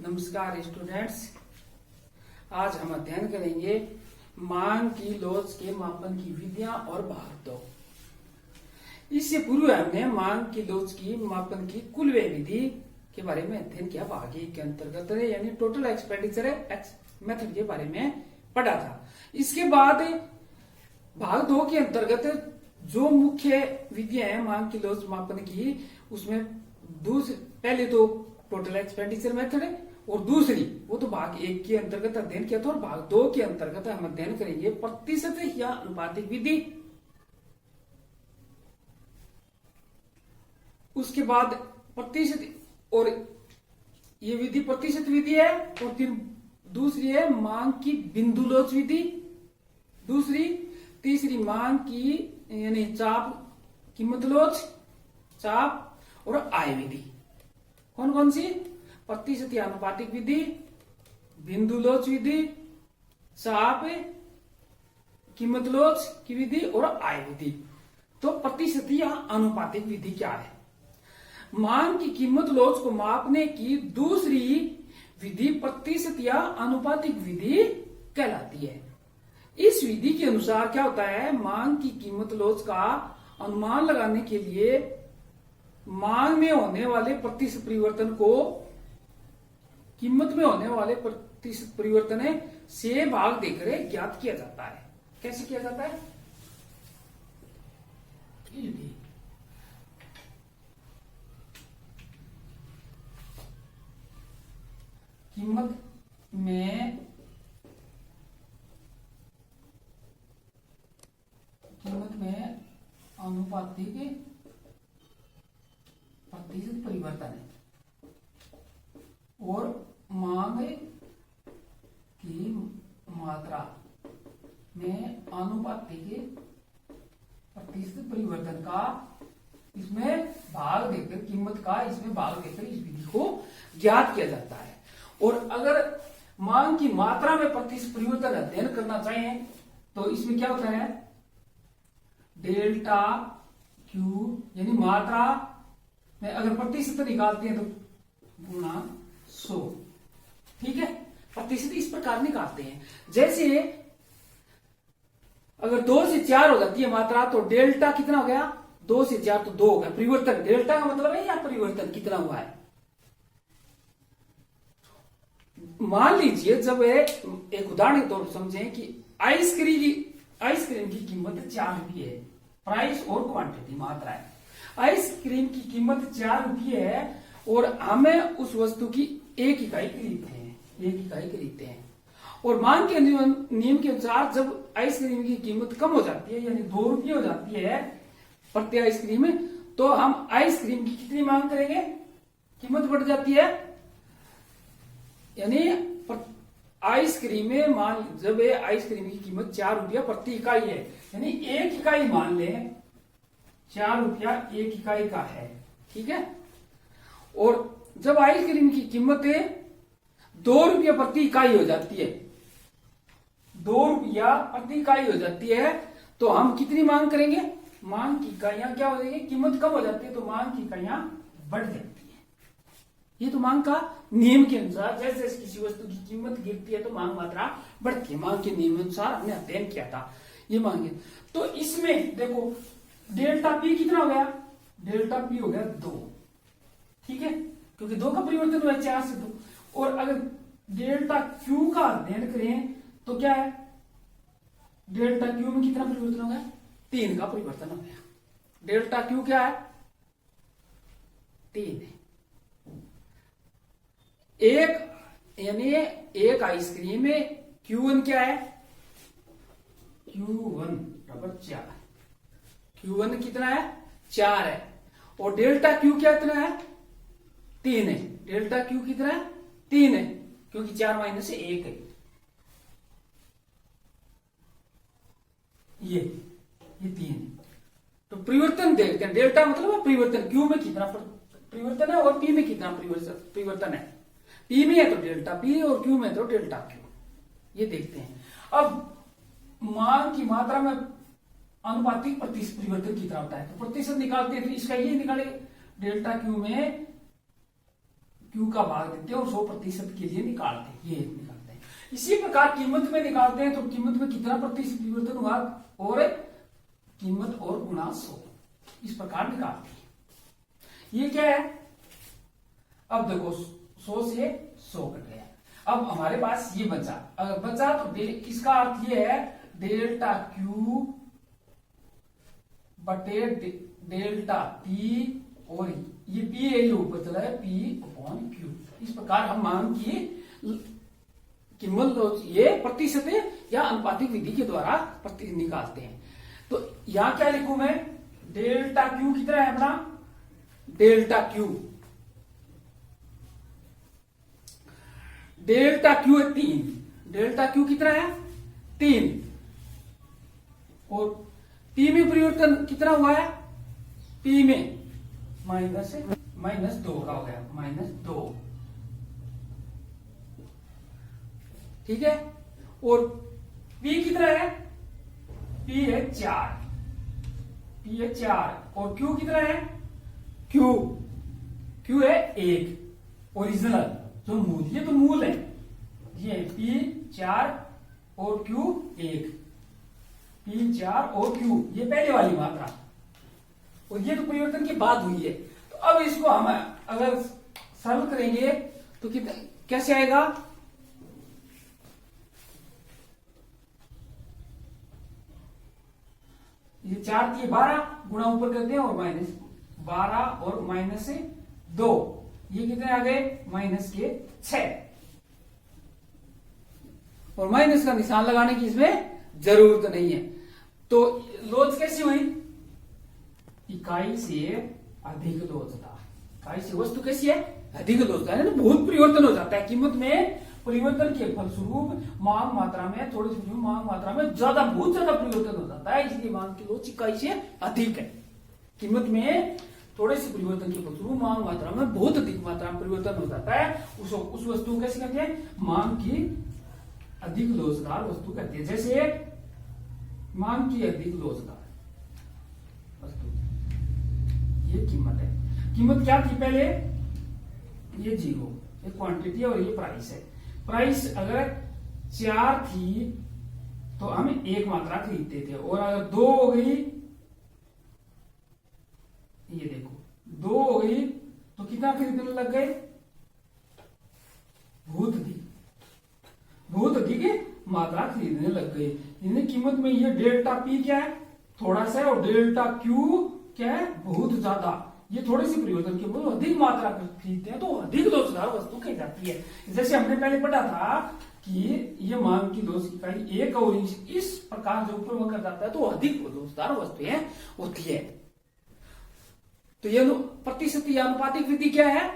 नमस्कार स्टूडेंट्स, आज हम अध्ययन करेंगे मांग की लॉज के मापन की विधियां और भाग दो। इससे पूर्व हमने मांग की लॉज की मापन की कुल व्यय विधि के बारे में अध्ययन किया। भाग एक के अंतर्गत यानी टोटल एक्सपेंडिचर मेथड के बारे में पढ़ा था। इसके बाद भाग दो के अंतर्गत जो मुख्य विधियां हैं मांग की लॉज मापन की, उसमें पहले तो टोटल एक्सपेंडिचर मेथड है और दूसरी वो तो भाग एक के अंतर्गत अध्ययन किया था, और भाग दो के अंतर्गत हम अध्ययन करेंगे प्रतिशत या अनुपातिक विधि। उसके बाद प्रतिशत, और ये विधि प्रतिशत विधि है, और फिर दूसरी है मांग की बिंदु लॉज विधि, तीसरी मांग की यानी चाप कीमत लॉज, चाप और आय विधि। कौन कौन सी? प्रतिशत या अनुपातिक विधि, बिंदु लॉज विधि, चाप कीमत लॉज की विधि और आय विधि। तो प्रतिशत या अनुपातिक विधि क्या है? मांग की कीमत लॉज को मापने की दूसरी विधि प्रतिशत या अनुपातिक विधि कहलाती है। इस विधि के अनुसार क्या होता है, मांग की कीमत लॉज का अनुमान लगाने के लिए मांग में होने वाले प्रतिशत परिवर्तन को कीमत में होने वाले प्रतिशत परिवर्तन से भाग देकर ज्ञात किया जाता है। कैसे किया जाता है? कीमत में अनुपातिक प्रतिशत परिवर्तन है और मांग की मात्रा में अनुपातिक प्रतिशत परिवर्तन का इसमें भाग देकर, कीमत का इसमें भाग देकर इस विधि को ज्ञात किया जाता है। और अगर मांग की मात्रा में प्रतिशत परिवर्तन अध्ययन करना चाहें तो इसमें क्या होता है, डेल्टा क्यू यानी मात्रा में अगर प्रतिशत निकालते हैं तो गुणा 100। ठीक है, प्रतिशत इस प्रकार निकालते हैं। जैसे अगर 2 से 4 हो जाती है मात्रा तो डेल्टा कितना हो गया? 2 से 4 तो 2 हो गया। परिवर्तन डेल्टा का मतलब है या परिवर्तन कितना हुआ है। मान लीजिए जब एक उदाहरण के तौर पर समझें कि आइसक्रीम की कीमत 4 रुपये है। प्राइस और क्वांटिटी मात्रा है। आइसक्रीम की कीमत 4 रुपये है और हमें उस वस्तु की 1 इकाई खरीदते हैं। और मांग के नियम के अनुसार जब आइसक्रीम की कीमत कम हो जाती है यानी 2 रुपये हो जाती है प्रति आइसक्रीम, तो हम आइसक्रीम की कितनी मांग करेंगे? कीमत बढ़ जाती है। यानी आइसक्रीम में जब आइसक्रीम की कीमत 4 रुपया प्रति इकाई है, यानी 1 इकाई मान लें 4 रुपया 1 इकाई का है। ठीक है, और जब आइसक्रीम की कीमत 2 रुपया प्रति इकाई हो जाती है, 2 रुपया प्रति इकाई हो जाती है, तो हम कितनी मांग करेंगे? मांग की इकाइयां क्या हो जाएगी? कीमत कम हो जाती है तो मांग की इकाइयां बढ़ जाती है। ये तो मांग का नियम के अनुसार जैसे जैसे किसी वस्तु की कीमत गिरती है तो मांग मात्रा बढ़ती है। मांग के नियम के अनुसार हमने अध्ययन किया था ये मांगे। तो इसमें देखो डेल्टा पी कितना हो गया? डेल्टा पी हो गया 2। ठीक है, क्योंकि 2 का परिवर्तन हुआ 4 से 2। और अगर डेल्टा क्यू का अध्ययन करें तो क्या है? डेल्टा क्यू में कितना परिवर्तन हो गया? 3 का परिवर्तन हो गया। डेल्टा क्यू क्या है? 3 है। एक आइसक्रीम में Q1 क्या है? Q1 बराबर 4। Q1 कितना है? 4 है। और डेल्टा Q क्या कितना है? 3 है। डेल्टा Q कितना है? 3 है, क्योंकि 4 माइनस से 1 है। ये 3 है। तो परिवर्तन देखते हैं। डेल्टा मतलब परिवर्तन, Q में कितना परिवर्तन है और P में कितना परिवर्तन है। P में है तो डेल्टा P और Q में तो डेल्टा Q। ये देखते हैं। अब मांग की मात्रा में अनुपातिक प्रतिशत परिवर्तन कितना होता है, तो प्रतिशत निकालते हैं तो इसका ये निकाले डेल्टा क्यू में क्यू का भाग देते हैं और 100% के लिए निकालते हैं, ये निकालते हैं। इसी प्रकार कीमत में निकालते हैं तो कीमत में कितना प्रतिशत परिवर्तन हुआ और कीमत और गुणा 100, इस प्रकार निकालते हैं। ये क्या है, अब देखो 100 से 100 कट गया, अब हमारे पास ये बचा, अगर बचा तो इसका अर्थ ये है डेल्टा क्यू बटे डेल्टा पी, और ये पी है, ये ऊपर चला है पी अपॉन क्यू। इस प्रकार हम मान की कीमत ये प्रतिशत या अनुपातिक विधि के द्वारा निकालते हैं। तो यहां क्या लिखूं मैं, डेल्टा क्यू कितना है अपना, डेल्टा क्यू है 3, डेल्टा क्यू कितना है 3, और पी में परिवर्तन कितना हुआ है, पी में -2 का हो गया, -2, ठीक है। और P कितना है, P है 4, P है 4, और Q कितना है, Q है 1, ओरिजिनल जो मूल, ये तो मूल है, ये P 4 और Q 1, P 4 और Q, ये पहले वाली मात्रा, और ये तो परिवर्तन की बात हुई है। तो अब इसको हम अगर सरल करेंगे तो कितना कैसे आएगा, ये 4 की 12 गुणा ऊपर करते हैं और -12 और -2, ये कितने आ गए -6, और माइनस का निशान लगाने की इसमें जरूरत नहीं है। तो लोच कैसी हुई, इकाई से अधिक लोचता, इकाई से वस्तु कैसी है, अधिक लोचता है, बहुत परिवर्तन हो जाता है कीमत में, परिवर्तन के फलस्वरूप मांग मात्रा में, थोड़ी सी मांग मात्रा में ज्यादा, बहुत ज्यादा परिवर्तन हो जाता है, इसलिए मांग की लोच इकाई से अधिक है। कीमत में थोड़े से परिवर्तन के फलस्वरूप मांग मात्रा में बहुत अधिक मात्रा में परिवर्तन हो जाता है, उस वस्तु को कैसे कहते हैं, मांग की अधिक लोचदार वस्तु कहते हैं। जैसे मांग की अधिक लोचदार वस्तु, ये कीमत है, कीमत क्या थी पहले, ये 0, ये क्वांटिटी और ये प्राइस है। प्राइस अगर 4 थी तो हम 1 मात्रा खरीदते थे, और अगर 2 हो गई, ये देखो 2 हो गई तो कितना खरीदने लग गए, बहुत अधिक मात्रा खरीदने लग गई। यानी कीमत में ये डेल्टा पी क्या है, थोड़ा सा, और डेल्टा क्यू क्या है, बहुत ज्यादा, ये थोड़े से परिवर्तन के बाद अधिक मात्रा खरीदते हैं तो अधिक लोचदार वस्तु कही जाती है। जैसे हमने पहले पढ़ा था कि ये मांग की लोच इकाई 1 और इस प्रकार जो ऊपर कर जाता है तो अधिक लोचदार वस्तुएं होती है। तो ये प्रतिशत या अनुपातिक विधि क्या है,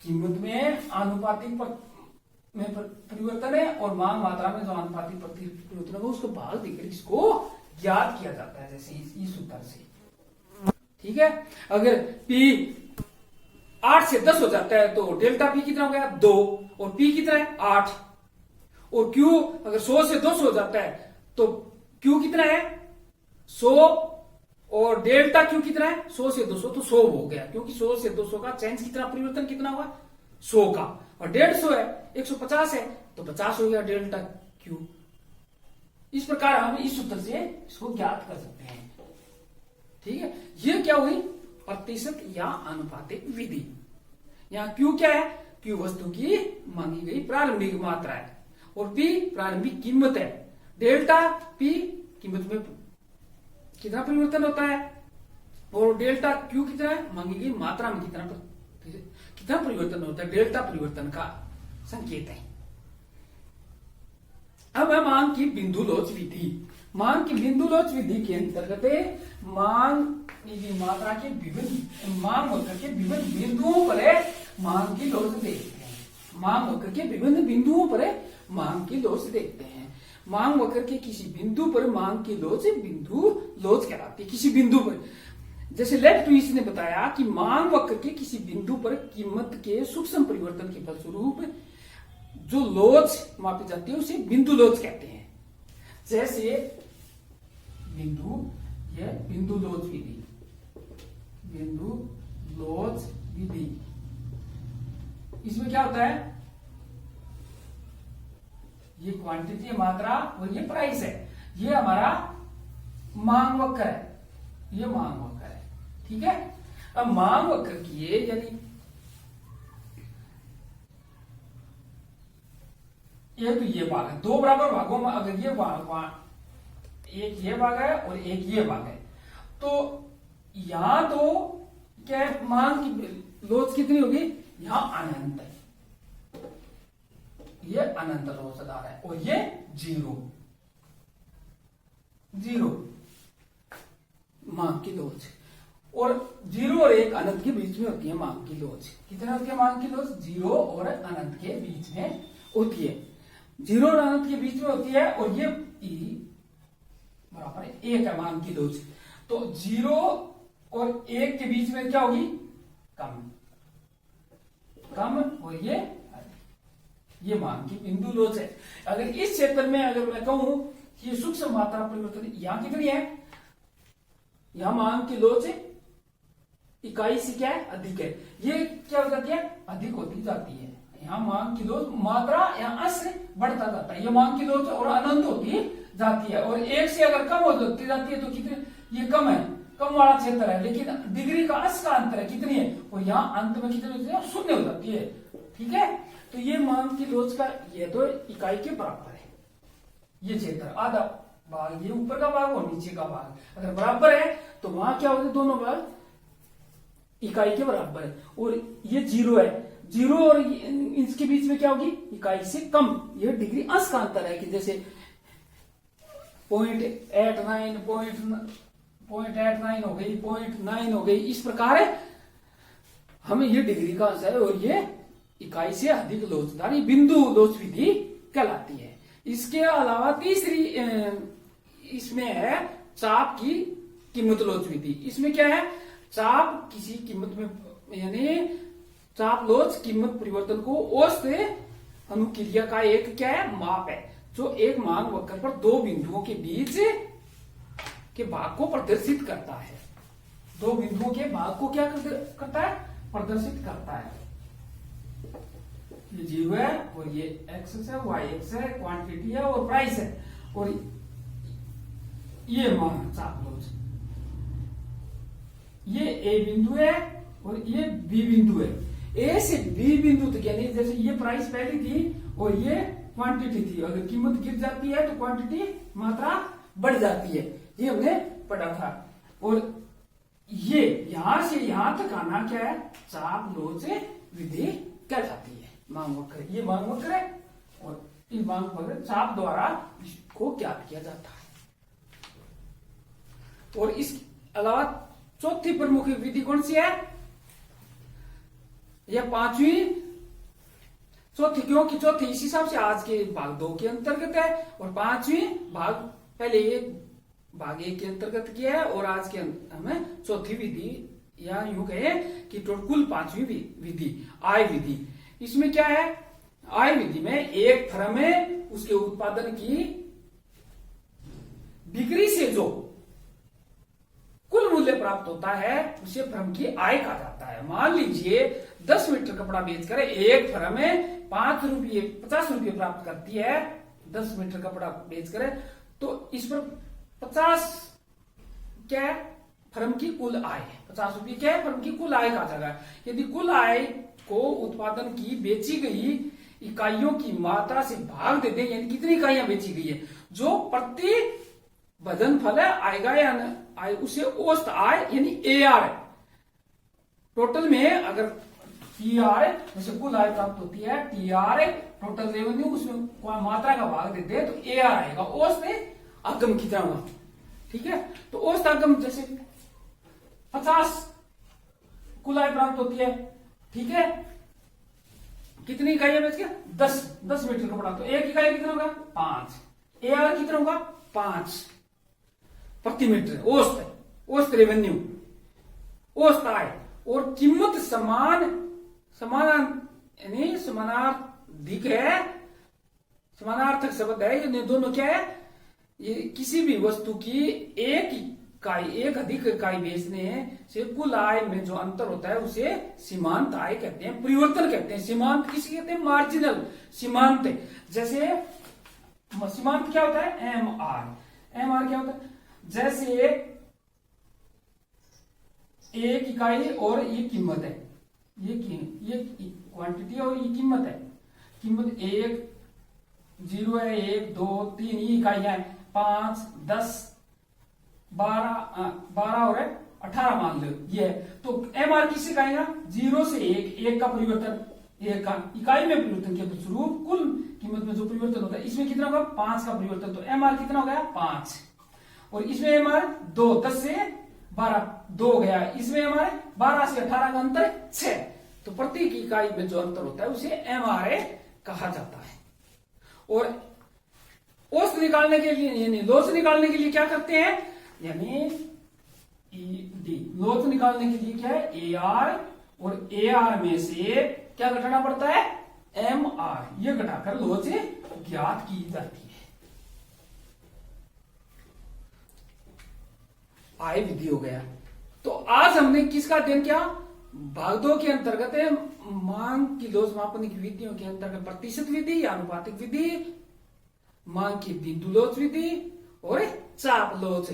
कीमत में आनुपातिक में परिवर्तन है, और मांग मात्रा में जो आनुपातिक परिवर्तन है उसको भाग देकर इसको ज्ञात किया जाता है, जैसे इस सूत्र से, ठीक है। अगर P 8 से 10 हो जाता है तो डेल्टा P कितना हो गया 2, और P कितना है 8, और Q अगर 100 से 200 हो जाता है तो Q कितना है 100, और डेल्टा Q कितना है 100 से 200 तो 100 हो गया, क्योंकि 100 से 200 का चेंज कितना परिवर्तन कितना हुआ 100 का, और 150 है 150 है तो 50 हो गया डेल्टा Q। इस प्रकार हम इस सूत्र से इसको ज्ञात कर सकते हैं, ठीक है। ये क्या हुई, प्रतिशत या अनुपातिक विधि। यहाँ Q क्या है, Q वस्तु की मांगी गई प्रारंभिक मात्रा है, और P प्रारंभिक कीमत है, डेल्टा P कीमत में कितना परिवर्तन होता है, और डेल्टा Q कितना है, मांगी गई मात्रा में कितना परिवर्तन होता है, डेल्टा परिवर्तन का संकेत है। अब है मांग की बिंदु लोच विधि। मांग की बिंदु लोच विधि के अंतर्गत मांग की मात्रा के विभिन्न मांग वक्र के विभिन्न बिंदुओं पर मांग की लोच देखते हैं। मांग वक्र के विभिन्न बिंदुओं पर मांग की लोच देखते हैं। मांग वक्र के किसी बिंदु पर मांग की लोच बिंदु लोच कहलाती है। किसी बिंदु पर, जैसे लेफ्ट ने बताया कि मांग वक्र के किसी बिंदु पर कीमत के सूक्ष्म परिवर्तन के फलस्वरूप जो लोच मापी जाती है उसे बिंदु लोच कहते हैं। जैसे बिंदु, यह बिंदु लोच विधि, बिंदु लोच विधि इसमें क्या होता है, ये क्वांटिटी मात्रा और ये प्राइस है, ये हमारा मांग वक्र है, ये मांग वक्र है। ठीक है, अब मांग वक्र की यानी ये तो ये भाग है, दो बराबर भागों में अगर ये एक ये भाग है और एक ये भाग है, तो यहां तो क्या है, मांग की लोच कितनी होगी, यहां अनंत है, ये अनंत लोचदार है, और ये जीरो जीरो मांग की लोच, और जीरो और एक अनंत के बीच में होती है मांग की लोच। कितने होती है मांग की लोच, जीरो और अनंत के बीच में होती है, जीरो और अनंत के बीच में होती है, और ये ई बराबर है एक है मांग की लोच। तो जीरो और एक के बीच में क्या होगी, कम कम, और ये मांग की बिंदु लोच है। अगर इस क्षेत्र में अगर मैं कहूं कि सूक्ष्म मात्रा परिवर्तन यहां कितनी है, यहां मांग की लोच इकाई से क्या है, अधिक है, ये क्या हो जाती है, अधिक होती जाती है। यहाँ मांग की लोच मात्रा यहाँ से बढ़ता जाता है, ये मांग की लोच और अनंत होती जाती है, और एक से अगर कम होती जाती है तो कितने, ये कम है, कम वाला क्षेत्र है, लेकिन डिग्री का अंश का अंतर है कितनी है, और यहाँ अंत में कितनी होती है, शून्य हो जाती है। ठीक है, तो ये मांग की लोच का ये तो इकाई के बराबर है, ये क्षेत्र आधा भाग, ये ऊपर का भाग और नीचे का भाग अगर बराबर है तो वहां क्या होता है, दोनों भाग इकाई के बराबर है, और ये जीरो है, जीरो और इसके बीच में क्या होगी, इकाई से कम, ये डिग्री अंश का अंतर है, कि जैसे 0.89 0.89 हो गई, 0.9 हो गई, इस प्रकार है, हमें ये डिग्री का अंश है, और ये इकाई से अधिक लोचदार, ये बिंदु लोच विधि कहलाती है। इसके अलावा तीसरी इसमें है चाप की कीमत लोच विधि। इसमें क्या है, चाप किसी कीमत में यानी चाप लोच कीमत परिवर्तन को औसत अनुक्रिया का एक क्या है, माप है, जो एक मांग वक्र पर दो बिंदुओं के बीच के भाग को प्रदर्शित करता है, दो बिंदुओं के भाग को क्या करता है, प्रदर्शित करता है। ये जीरो है और ये एक्स है, वाई एक्स है, क्वांटिटी है और प्राइस है, और ये मांग चाप लोच, ये ए बिंदु है और ये बी बिंदु है, ए से बी बिंदु तक, यानी जैसे ये प्राइस पहली थी और ये क्वांटिटी थी, अगर कीमत गिर जाती है तो क्वांटिटी मात्रा बढ़ जाती है, ये हमने पढ़ा था। और ये यहां से यहां तक आना क्या है, चाप लोच विधि कहलाती है, मांग वक्र, ये मांग वक्र है, और इस मांग वक्र चाप द्वारा इसको ज्ञात किया जाता है। और इसके अलावा चौथी प्रमुख विधि कौन सी है, यह पांचवी, चौथी क्योंकि चौथी इस हिसाब से आज के भाग 2 के अंतर्गत है, और पांचवी भाग पहले एक भाग 1 के अंतर्गत किया है, और आज के हमें चौथी विधि, या यूं कहे कि कुल पांचवी विधि आय विधि। इसमें क्या है, आय विधि में एक फर्म में उसके उत्पादन की बिक्री से जो कुल मूल्य प्राप्त होता है उसे फर्म की आय कहा जाता है। मान लीजिए 10 मीटर कपड़ा बेचकर एक फर्म में 50 रुपये प्राप्त करती है, 10 मीटर कपड़ा बेचकर, तो इस पर 50 क्या है, फर्म की कुल आय है, 50 रुपये क्या है, फर्म की कुल आय कहा जाएगा। यदि कुल आय को उत्पादन की बेची गई इकाइयों की मात्रा से भाग देते हैं, यानी कितनी इकाइयां बेची गई है, जो प्रति भजन फल आएगा या आय, उसे औसत आय यानी AR है। टोटल में अगर TR जैसे कुल आय प्राप्त होती है, TR टोटल रेवेन्यू, उसमें मात्रा का भाग देते हैं तो AR आएगा, औसत आगम कितना हुआ। ठीक है, तो औसत आगम जैसे 50 कुल आय प्राप्त होती है, ठीक है, कितनी इकाइयां बेच के 10 मीटर कपड़ा, तो एक इकाई कितना होगा 5, AR कितना होगा 5 प्रति मीटर, औसत रेवेन्यू, औसत आय, और कीमत समान यानी समानार्थिक है, समानार्थक शब्द है, ये दोनों क्या है, ये किसी भी वस्तु की एक इकाई, एक अधिक इकाई बेचने से कुल आय में जो अंतर होता है उसे सीमांत आय कहते हैं, परिवर्तन कहते हैं। सीमांत किसी कहते हैं? मार्जिनल सीमांत। जैसे सीमांत क्या होता है? M are. एम आर क्या होता है? जैसे एक इकाई और ये कीमत है, ये क्वांटिटी और ये कीमत है। कीमत 1 0 है, 1 2 3 ये इकाइयां है, 5 10 12 और 18 मान लो ये है। तो एम आर किससे कहेगा? 0 से 1 का परिवर्तन, एक का इकाई में परिवर्तन के स्वरूप कुल कीमत में जो परिवर्तन होता है, इसमें कितना होगा? 5 का परिवर्तन। तो एम आर कितना हो गया? 5। और इसमें एम आर 2, 10 से 12 2 हो गया। इसमें एम आर 12 से 18 का अंतर 6। तो प्रत्येक इकाई में जो अंतर होता है उसे एम आर ए कहा जाता है। और औसत निकालने के लिए, यानी लॉस निकालने के लिए क्या करते हैं? यानी ईडी, लॉस निकालने के लिए क्या है? ए आर, और ए आर में से क्या घटाना पड़ता है? M R. ये घटाकर लॉस ज्ञात की जाती है। आय विधि हो गया। तो आज हमने किसका अध्ययन किया? भाग 2 के अंतर्गत है मांग की लॉस मापने की विधियों के अंतर्गत प्रतिशत विधि या अनुपातिक विधि, मांग की बिंदु लॉस विधि और चाप लॉस।